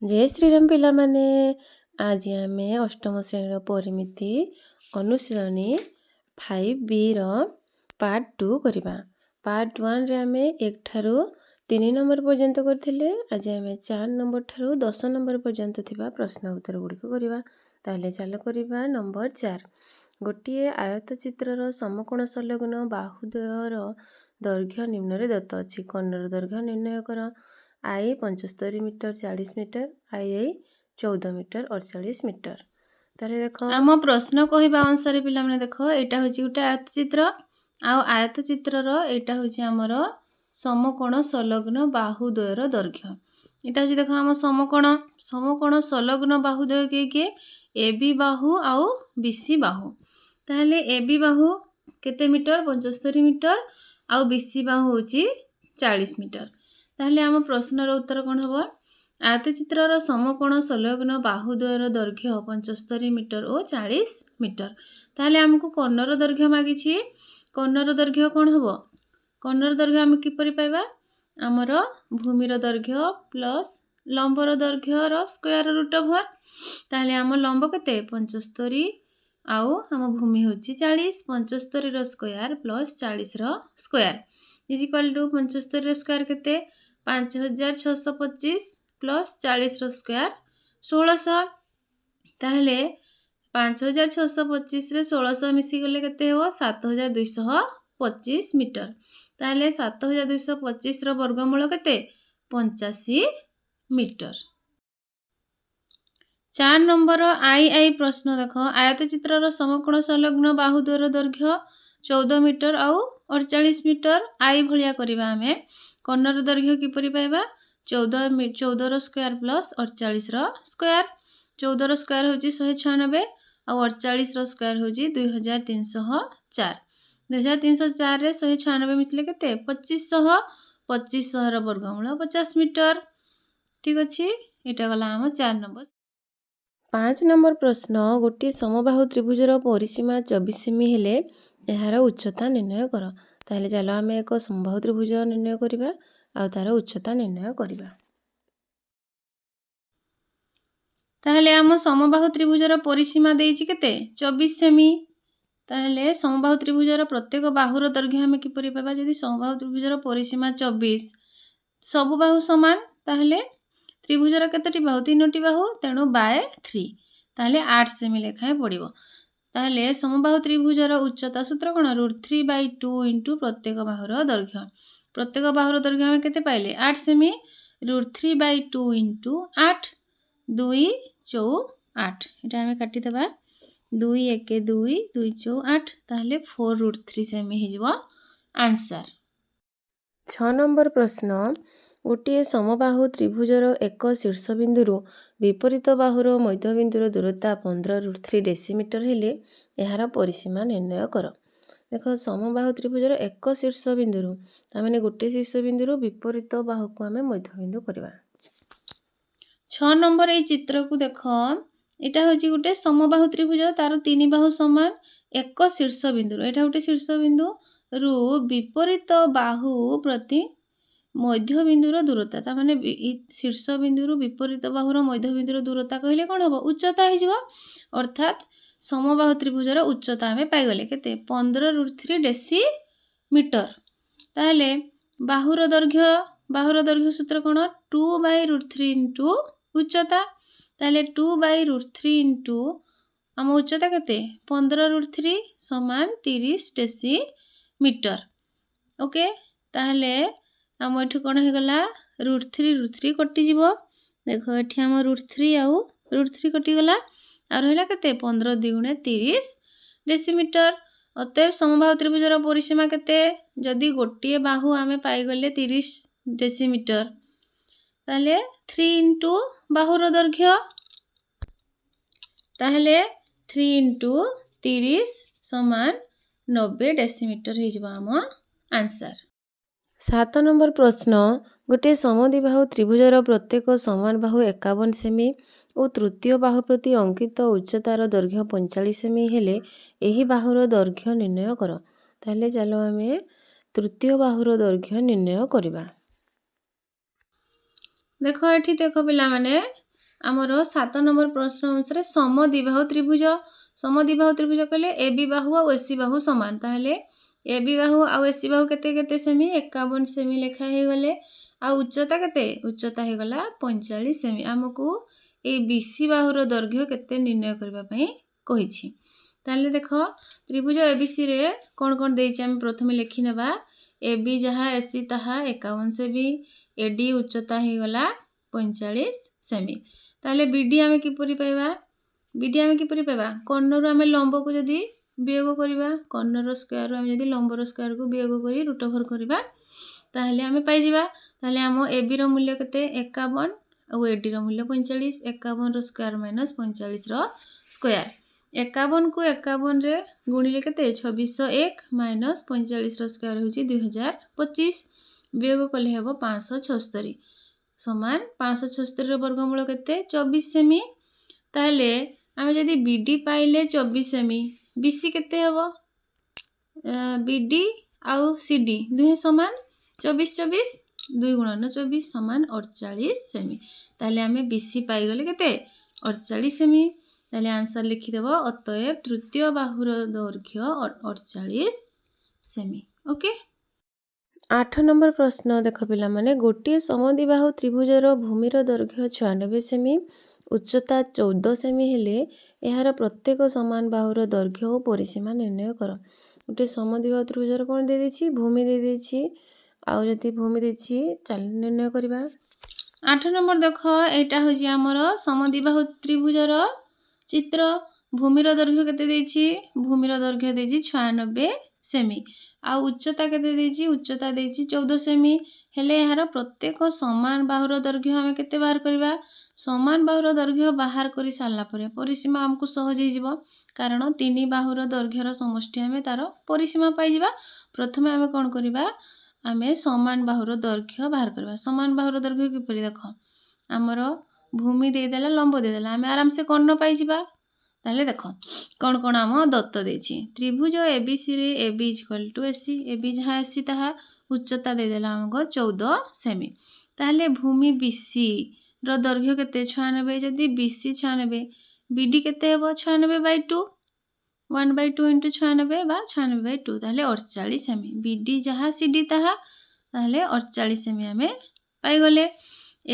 जय श्रीराम पिलामाने आज आम अष्टम श्रेणी परिमिति अनुशीलनी 5B पार्ट 2 करवा। पार्ट 1 रे आम 1 ठारू 3 नंबर पर्यंत करथिले। आज आम 4 नंबर ठारू 10 नंबर पर्यंत थिबा प्रश्न उत्तर गुड़िक करवा। ताहले चलो करवा नंबर 4। गोटे आयत चित्रर समकोण संलग्न बाहुद्वयर दैर्घ्य निम्न दत्त अछि। कर्णर दैर्घ्य निर्णय कर। आई 75 मीटर 40 मीटर, आई 14 मीटर 48 मीटर। तारे देखो आम प्रश्न कहवा अनुसार पिला माने देखो एटा होची गोटे आयत चित्र आयत चित्रर एटा होची हमर समकोण संलग्न बाहुद्वयर दैर्घ्य। एटा होची देखो आम समकोण संलग्न बाहुद्वय के AB बाहु आउ BC बाहु। ताहले AB बाहु केते मीटर 75 मीटर आउ BC बाहु होची 40 मीटर। ताहले आम प्रश्नर उत्तर कोन हबो? आयत चित्रर समकोण संलग्न बाहुद्वयर दैर्घ्य 75 मीटर और 40 मीटर। ताहले हमकु कर्णर दैर्घ्य मागिछि। कर्णर दैर्घ्य कोन हबो? कर्णर दैर्घ्य हम किपरि पाइबा? हमर भूमिर दैर्घ्य प्लस लंबर दैर्घ्य रो स्क्वायर रूट ओवर। ताहले हम लंब केते 75 आउ हम भूमि होछि 40। 75 रो स्क्वायर प्लस 40 रो स्क्वायर इज इक्वल टू 75 रो स्क्वायर केते 5625 प्लस 40 रो स्क्वायर 1600। ताहले 5625 रे 1600 मिसी गले केते हो 7225 मीटर। ताहले 7225 रो वर्गमूल केते 85 मीटर। 4 नंबर आई प्रश्न देखो आयत चित्रर समकोण संलग्न बाहुद्वयर दैर्घ्य 14 मीटर आउ 48 मीटर। आई भलिया करबा हमें कर्णर दैर्घ्य किपरि पाइबा? 14 रो स्क्वायर प्लस 48 रो स्क्वायर। 14 रो स्क्वायर होची 196 आउ 48 रो स्क्वायर होची 2304। 2304 रे 196 मिसले केते 2500। 2500 रो वर्गमूल 50 मीटर। ठीक अछि, एटा गला हम 4 नंबर। 5 नंबर प्रश्न गोटे समबाहु त्रिभुजर परिसीमा 24 सेमी हेले एहार उच्चता निर्णय कर। ताहले चलो आम एक समबाहु त्रिभुज निर्णय करबा आ तार उच्चता निर्णय करबा। ताहले हम समबाहु त्रिभुजर परिसीमा देइछि केते 24 सेमी। ताहले समबाहु त्रिभुजर प्रत्येक बाहुर दैर्घ्य हम किपरि पाबा? यदि समबाहु त्रिभुजर परिसीमा 24 सब बाहु समान ताहले त्रिभुजर केतोटी बाहु? 3टी बाहु, तेणु बाय 3 ताहले 8 सेमी लेखाए पड़िबो। ताहले समबाहु त्रिभुजर उच्चता सूत्र कोन? √3/2 इनटू प्रत्येक बाहुर दैर्घ्य। प्रत्येक बाहुर दैर्घ्य हम केते पाइले 8 सेमी। √3/2 इनटू 8 2 4 8 एटा हम काटि देबा 2 1 2 2 4 8 ताहले 4√3 सेमी हे जिवो आंसर। 6 नंबर प्रश्न गोटे समबाहु त्रिभुजर एक शीर्षबिंदु विपरीत बाहुर मध्यबिंदुर दूरता 15√3 डेसीमीटर हेले एहार परिसीमा निर्णय कर। देखो समबाहु त्रिभुजर एक शीर्षबिंदु तामेने गोटे शीर्षबिंदु विपरीत बाहु को आमे मध्यबिंदु करबा। 6 नंबर ए चित्र को देखो एटा होची गोटे समबाहु त्रिभुज तार 3 बाहु समान एक शीर्षबिंदु। एटा गोटे शीर्षबिंदु रु विपरीत बाहु प्रति मध्यबिंदुर दूरता ता माने शीर्षबिंदु विपरीत बाहुर मध्यबिंदुर दूरता कहले कोन हबो? उच्चता हे जिवो। अर्थात समबाहु त्रिभुजर उच्चता हमें पाइगले केते 15√3 डेसीमीटर। ताहले बाहुर दैर्घ्य सूत्र कोन? 2/√3 इनटू उच्चता। ताहले 2/√3 इनटू हम उच्चता केते 15√3 समान 30 डेसीमीटर। ओके, ताहले हम एठु कोन हे गला √3 कटि जिवो। देखो एठी हम √3 आउ √3 कटि गला आ रहला केते 15 2 30 डेसीमीटर। अतएव समबाहु त्रिभुजर परिसीमा केते? जदि गोटे बाहु आमे पाई गले 30 डेसीमीटर ताहले 3 इनटू बाहुर दैर्घ्य ताहले 3 इनटू 30 समान 90 डेसीमीटर हे जिवो हम आंसर। 7 नंबर प्रश्न गोटे समद्विबाहु त्रिभुजर प्रत्येक समान बाहु 51 सेमी और तृतीय बाहु प्रति अंकित उच्चतार दैर्घ्य 45 सेमी हेले एही बाहुर दैर्घ्य निर्णय कर। ताहले चलो आमे तृतीय बाहुर दैर्घ्य निर्णय करबा। देखो एठी देखो पिला माने आमर 7 नंबर प्रश्न अनुसार समद्विबाहु त्रिभुज कहले AB बाहु और AC बाहु समान ताहले AB बाहु और AC बाहु केते सेमी 51 सेमी लेखा हे गले आ उच्चता केते उच्चता हे गला 45 सेमी हमकु ए BC बाहुर दैर्घ्य केते निर्णय करबा पई कहिछि ताहले देखो त्रिभुज ABC रे कोन कोन देछि हम प्रथमे लिखि नेबा AB जहा AC ताहा 51 सेमी AD उच्चता हे गला 45 सेमी ताहले BD आमे किपरि पाइबा BD आमे किपरि पाइबा कर्णर आमे लंब को जदी वियोग करिबा कर्णर स्क्वायर आमे जदी लंबर स्क्वायर को वियोग करी रूट ओवर करिबा ताहले आमे पाइ जिबा ताहले हम AB रो मूल्य केते 51 और AD रो मूल्य 45 51 रो स्क्वायर माइनस 45 रो स्क्वायर 51 को 51 रे गुणिले केते 2601 माइनस 45 रो स्क्वायर होची 2025 वियोग कले हेबो 576 समान 576 रो वर्गमूल केते 24 सेमी ताहले आमे जदी BD पाइले 24 सेमी BC केते हेबो BD आउ CD दुहे समान 24 24 2 गुणन 24 समान 48 सेमी ताहले आमे BC पाइ गले केते 48 सेमी ताहले आंसर लिखि देबो अतएव तृतीय बाहुर दैर्घ्य 48 सेमी ओके 8 नंबर प्रश्न देख पिला माने गोटे समद्विबाहु त्रिभुजर भूमिर दैर्घ्य 96 सेमी उच्चता 14 सेमी हेले एहार प्रत्येक समान बाहुर दैर्घ्य और परिसीमा निर्णय कर गोटे समद्विबाहु त्रिभुजर कोन दे देछि भूमि दे देछि आउ जति भूमि देछि चल निर्णय करबा 8 नंबर देख एटा होजी हमर समद्विबाहु त्रिभुजर चित्र भूमिर दैर्घ्य केते देछि भूमिर दैर्घ्य देछि 96 सेमी आ उच्चता केते देछि उच्चता देछि 14 सेमी हेले एहार प्रत्येक समान बाहुर दैर्घ्य हमें केते बाहर करबा समान बाहुर दैर्घ्य बाहर करि सारला परे परिसीमा हमकु सहज हे जिवो कारण तीन बाहुर दैर्घ्यर समष्टि हमें तार परिसीमा पाइ जिबा प्रथमे हमें कोन करबा हमें समान बाहुर दैर्घ्य बाहर करबा समान बाहुर दैर्घ्य किपरि देखो हमर भूमि दे देला लंब दे देला हमें आराम से कर्ण पाइ जिबा ताले देखो कोन कोन हम दत्त देछि त्रिभुज ABC रे AB = AC AB जहा AC ताहा उच्चता दे देला हमको 14 सेमी ताले भूमि BC रो दैर्घ्य केते 96 जदी BC 96 BD केते हेबो 96/2 1/2 * 96 बा 96/2 ताले 48 सेमी BD जहा CD ताहा ताले 48 सेमी हमें पाइ गले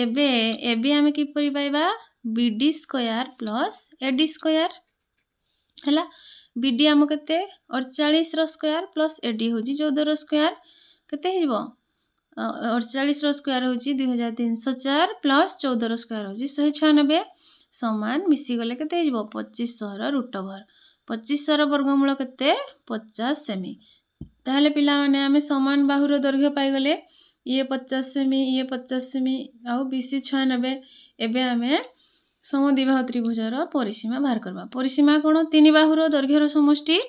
एबे हमें किपरि पाइबा BD square plus AD square हला BD हम केते 48 रो स्क्वायर प्लस AD होजी 14 रो स्क्वायर केते हिजबो 48 रो स्क्वायर होजी 2304 प्लस 14 रो स्क्वायर होजी 196 समान मिसी गले केते हिजबो 2500 रो रूट ओवर 2500 रो वर्गमूल केते 50 सेमी ताहले पिला माने हमें समान बाहुर दैर्घ्य पाइ गले ये 50 सेमी ये 50 सेमी आउ BC 96 एबे हमें समद्विबाहु त्रिभुजर परिसीमा बाहर करबा परिसीमा कोन तीन बाहुर दैर्घ्यर समष्टि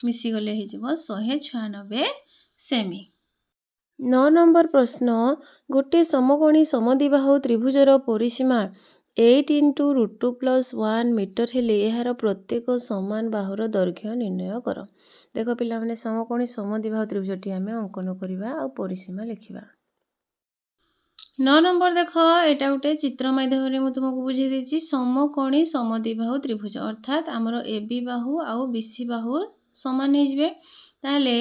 मिसी गले हे जिवो 196 सेमी 9 नंबर प्रश्न गोटे समकोणी समद्विबाहु त्रिभुजर परिसीमा 8 × √2 + 1 मीटर हेले एहार प्रत्येक समान बाहुर दैर्घ्य निर्णय कर देख पिला माने समकोणी समद्विबाहु त्रिभुजटी हमें अंकन करबा आ परिसीमा लिखिबा 9 नंबर देख एटा गोटे चित्र माध्यम रे मु तुमको बुझे देछि समकोणी समद्विबाहु त्रिभुज अर्थात हमर AB बाहु आउ BC बाहु समान हे जिवे ताले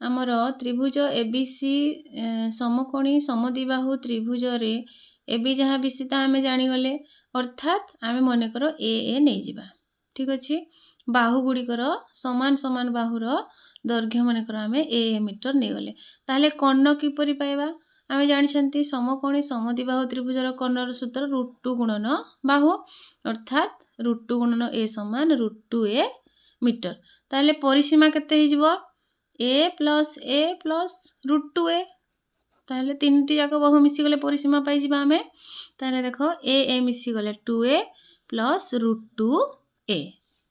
हमर त्रिभुज ABC समकोणी समद्विबाहु त्रिभुज रे AB जहा BC ता हमें जानि गले अर्थात हमें माने करो AA नै जिबा ठीक अछि बाहु गुडी करो समान समान बाहुर दैर्घ्य माने करो हमें AA मीटर नै गले ताले कर्ण किपरि पाइबा आमे जानिछंती समकोणी समद्विबाहु त्रिभुजर कर्णर सूत्र √2 गुणन बाहु अर्थात √2 गुणन A समान √2A मीटर ताले परिसीमा केते हिजबो A + A + √2A ताले तीनटी जाक बाहु मिसी गले परिसीमा पाइ जिबा हमें ताले देखो A मिसी गले 2A + √2A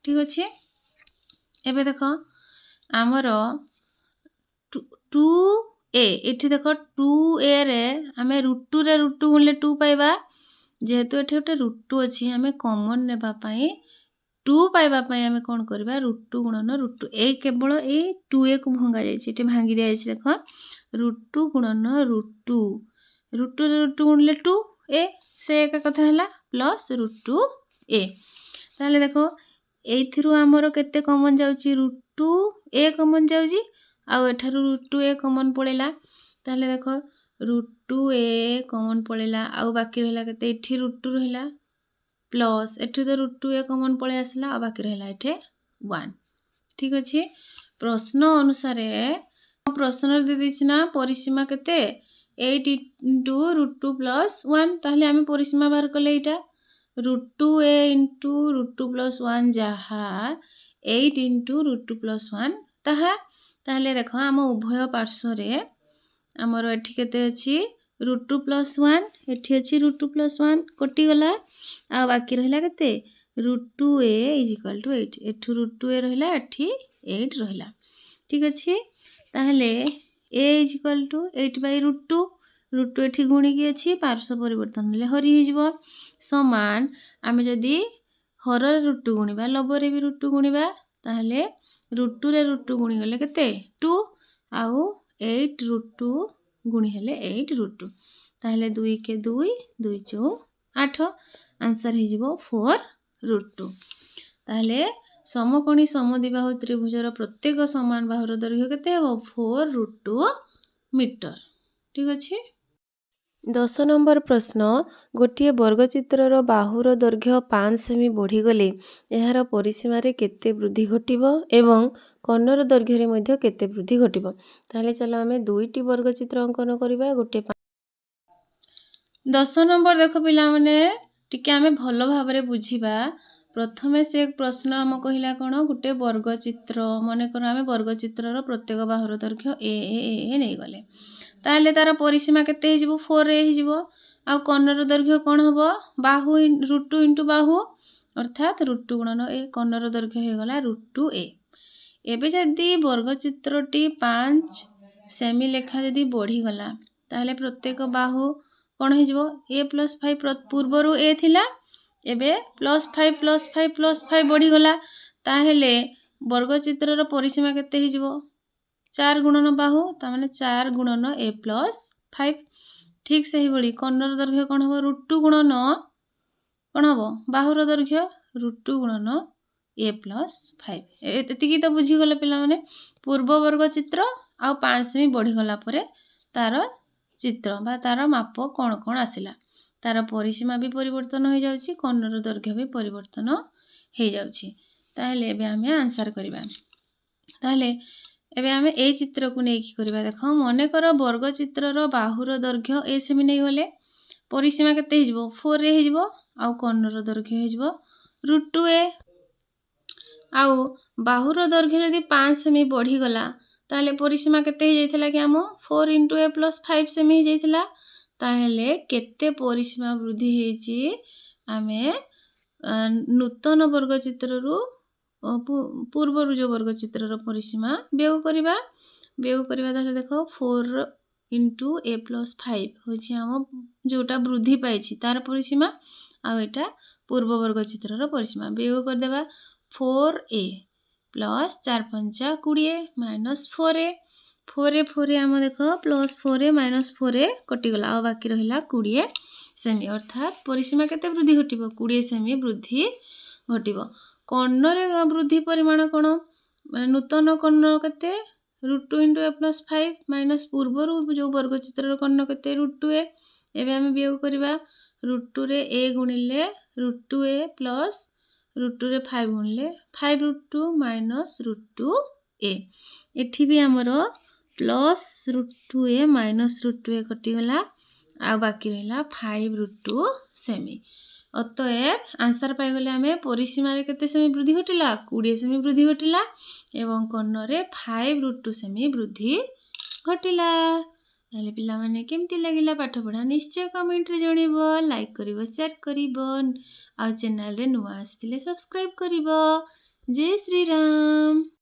ठीक अछि एबे देखो हमरो 2A एठी देखो 2A रे हमें √2 रे √2 गुणले 2 पाइबा जेहेतु एठी गोटे √2 अछि हमें कॉमन नेबा पई 2 पाइबा पई हमें कोन करबा √2 गुणन √2 ए केवल ए 2A को भंगा जाय छी एठी भांगी दिया छी देखो √2 गुणन √2 √2 रे √2 गुणले 2 ए से एका कथा है प्लस √2a ताहले देखो एइथिरु आमर केते कॉमन जाउची √2a कॉमन जाउची आउ एठारु √2a कॉमन पळेला ताहले देखो √2a कॉमन पळेला आउ बाकी रहला केते एठी √2 रहला प्लस एठी तो √2a कॉमन पळे आसला आ बाकी रहला एठे 1 ठीक अछि प्रश्न अनुसार प्रश्न दे दिछि ना परिसीमा केते 8 * √2 + 1 ताहले आमे परिसीमा बाहर कले एटा √2a * √2 + 1 जहा 8 * √2 + 1 ताहा ताहले देखो हम उभय पार्श्व रे हमर एठी केते अछि √2 + 1 एठी अछि √2 + 1 कटि गला आ बाकी रहला केते √2a = 8 एठु √2a रहला एठी 8 रहला ठीक अछि ताहले a = 8/√2 √2 एठी गुणी की अछि पार्श्व परिवर्तन ले हरि हि जिवो समान आमे जदी हर √2 गुणीबा लबरे भी √2 गुणीबा ताहले √2 रे √2 गुणी गले केते 2 आउ 8 √2 गुणी हेले 8 √2 ताहले 2 के 2 2 4 8 आंसर हि जिवो 4 √2 ताहले समकोणी समद्विबाहु त्रिभुजर प्रत्येक समान बाहुर दैर्घ्य केते हेबो 4 √2 मीटर ठीक अछि 10 नंबर प्रश्न गोटे वर्गचित्रर बाहुर दैर्घ्य 5 सेमी बढ़ीगले एहार परिसीमा रे केते वृद्धि घटिबो एवं कर्णर दैर्घ्य रे मध्ये केते वृद्धि घटिबो ताहले चलो हमें दुईटी वर्गचित्र अंकन करिबा गोटे 10 नंबर देखो पिला माने टिके आमे भलो भाबरे बुझिबा प्रथमे से एक प्रश्न हम कहिला कोन गोटे वर्गचित्र माने कर आमे वर्गचित्रर प्रत्येक बाहुर दैर्घ्य ए नै गले ताहले तार परिसीमा केते हि जिवो 4 रे हि जिवो आ कर्णर दैर्घ्य कोन हबो बाहु √2 * बाहु अर्थात √2 गुणन a कर्णर दैर्घ्य हे गला √2a एबे जदी वर्गचित्रटी 5 सेमी लेखा जदी बढ़ी गला ताहले प्रत्येक बाहु कोन हे जिवो a + 5 पूर्वरु a थिला एबे +5 +5 +5 बढ़ी गला ताहले वर्गचित्रर परिसीमा केते हि जिवो 4 गुणन बाहु ता माने 4 गुणन a + 5 ठीक सही बड़ी कर्णर दैर्घ्य कोन हबो √2 गुणन कोन हबो बाहुर दैर्घ्य √2 गुणन a + 5 एतिकी तो बुझी गले पिला माने पूर्व वर्गचित्र आ 5 सेमी बढ़ी गला परे तार चित्र बा तार माप कोन कोन आसिला तार परिसीमा भी परिवर्तन हो जाउची कर्णर दैर्घ्य भी परिवर्तन हो जाउची ताहले एबे हमें आंसर करिबा ताहले एबे हमें ए चित्र को नै की करिबा देखो मने कर वर्गचित्रर बाहुर दैर्घ्य ए सेमी नै गले परिसीमा केते हि जिवो 4 रे हि जिवो आ कर्णर दैर्घ्य हि जिवो √2a आउ बाहुर दैर्घ्य यदि 5 सेमी बढ़ी गला ताहले परिसीमा केते हि जाइथिला कि हम 4 * a + 5 सेमी हि जाइथिला ताहले केते परिसीमा वृद्धि हेची आमे नूतन वर्गचित्ररु पूर्वरु जो वर्गचित्रर परिसीमा बेग करिबा ताहले देखो 4 * a + 5 होची हम जोटा वृद्धि पाइछि तार परिसीमा आ एटा पूर्व वर्गचित्रर परिसीमा बेग कर देबा 4a + 4 × 5 = 20 - 4a 4a 4a हम देखो +4a - 4a कटि गला आ बाकी रहिला 20 सेमी अर्थात परिसीमा केते वृद्धि घटिबो 20 सेमी वृद्धि घटिबो कर्ण रे वृद्धि परिमाण कोन नूतन कर्ण केते √2 * a + 5 - पूर्वरु जो वर्गचित्रर कर्ण केते √2a एबे हम वियोग करिबा √2 रे a गुणिले √2a प्लस √2 रे 5 गुणिले 5 √2 - √2a एठी भी हमरो प्लस √2a - √2a कटि गला आ बाकी रहला 5 √2 सेमी अतएव आंसर पाई गले हमें परिसीमा रे केते सेमी वृद्धि घटिला 20 सेमी वृद्धि घटिला एवं कर्ण रे 5 √2 सेमी वृद्धि घटिला ताले पिला माने केमती लागिला पाठ पढा निश्चय कमेंट रे जणीबो लाइक करिवो शेयर करिवो आ चैनल रे नुवा आसिले सब्सक्राइब करिवो जय श्री राम।